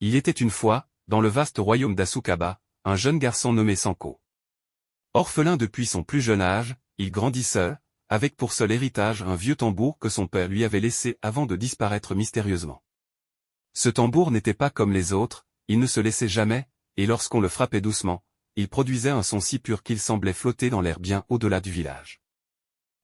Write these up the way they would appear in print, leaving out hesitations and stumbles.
Il était une fois, dans le vaste royaume d'Asukaba, un jeune garçon nommé Sanko. Orphelin depuis son plus jeune âge, il grandit seul, avec pour seul héritage un vieux tambour que son père lui avait laissé avant de disparaître mystérieusement. Ce tambour n'était pas comme les autres, il ne se laissait jamais, et lorsqu'on le frappait doucement, il produisait un son si pur qu'il semblait flotter dans l'air bien au-delà du village.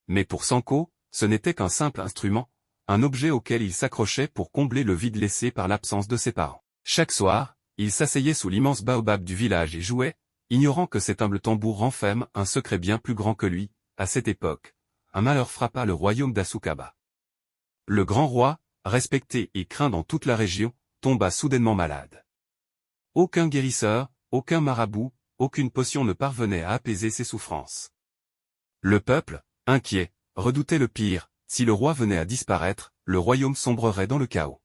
Mais pour Sanko, ce n'était qu'un simple instrument, un objet auquel il s'accrochait pour combler le vide laissé par l'absence de ses parents. Chaque soir, il s'asseyait sous l'immense baobab du village et jouait, ignorant que cet humble tambour renferme un secret bien plus grand que lui. À cette époque, un malheur frappa le royaume d'Asukaba. Le grand roi, respecté et craint dans toute la région, tomba soudainement malade. Aucun guérisseur, aucun marabout, aucune potion ne parvenait à apaiser ses souffrances. Le peuple, inquiet, redoutait le pire, si le roi venait à disparaître, le royaume sombrerait dans le chaos.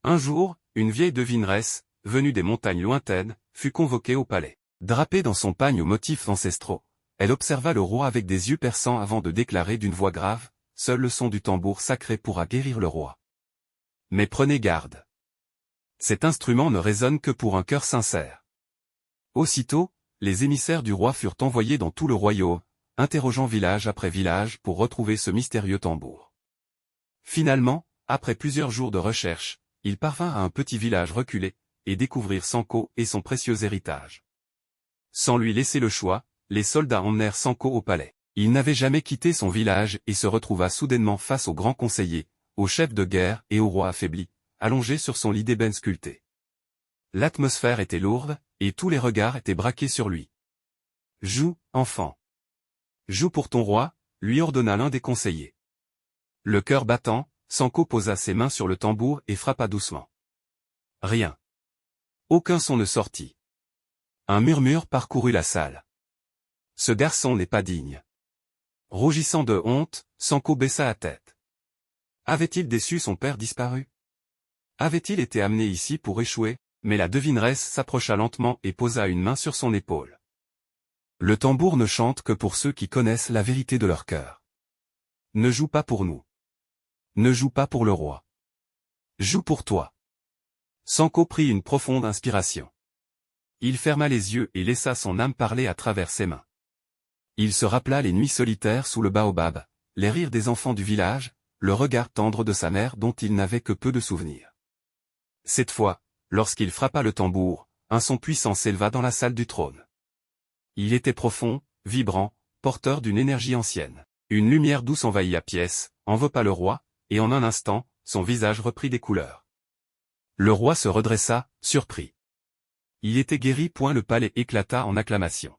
Un jour, une vieille devineresse, venue des montagnes lointaines, fut convoquée au palais. Drapée dans son pagne aux motifs ancestraux, elle observa le roi avec des yeux perçants avant de déclarer d'une voix grave, « Seul le son du tambour sacré pourra guérir le roi. Mais prenez garde. Cet instrument ne résonne que pour un cœur sincère. » Aussitôt, les émissaires du roi furent envoyés dans tout le royaume, interrogeant village après village pour retrouver ce mystérieux tambour. Finalement, après plusieurs jours de recherche, ils parvinrent à un petit village reculé, et découvrirent Sanko et son précieux héritage. Sans lui laisser le choix, les soldats emmenèrent Sanko au palais. Il n'avait jamais quitté son village et se retrouva soudainement face au grand conseiller, au chef de guerre et au roi affaibli, allongé sur son lit d'ébène sculpté. L'atmosphère était lourde, et tous les regards étaient braqués sur lui. « Joue, enfant. Joue pour ton roi », lui ordonna l'un des conseillers. Le cœur battant, Sanko posa ses mains sur le tambour et frappa doucement. Rien. Aucun son ne sortit. Un murmure parcourut la salle. Ce garçon n'est pas digne. Rougissant de honte, Sanko baissa la tête. Avait-il déçu son père disparu? Avait-il été amené ici pour échouer? Mais la devineresse s'approcha lentement et posa une main sur son épaule. Le tambour ne chante que pour ceux qui connaissent la vérité de leur cœur. Ne joue pas pour nous. Ne joue pas pour le roi. Joue pour toi. Sanko prit une profonde inspiration. Il ferma les yeux et laissa son âme parler à travers ses mains. Il se rappela les nuits solitaires sous le baobab, les rires des enfants du village, le regard tendre de sa mère dont il n'avait que peu de souvenirs. Cette fois, lorsqu'il frappa le tambour, un son puissant s'éleva dans la salle du trône. Il était profond, vibrant, porteur d'une énergie ancienne. Une lumière douce envahit la pièce, enveloppa le roi, et en un instant, son visage reprit des couleurs. Le roi se redressa, surpris. Il était guéri. Le palais éclata en acclamations.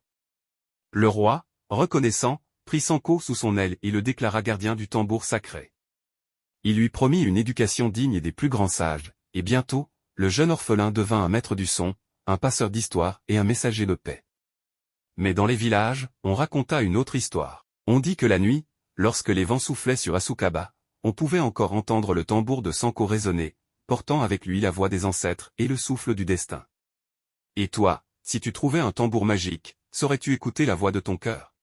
Le roi, reconnaissant, prit Sanko sous son aile et le déclara gardien du tambour sacré. Il lui promit une éducation digne des plus grands sages, et bientôt, le jeune orphelin devint un maître du son, un passeur d'histoire et un messager de paix. Mais dans les villages, on raconta une autre histoire. On dit que la nuit, lorsque les vents soufflaient sur Asukaba, on pouvait encore entendre le tambour de Sanko résonner, portant avec lui la voix des ancêtres et le souffle du destin. Et toi, si tu trouvais un tambour magique, saurais-tu écouter la voix de ton cœur?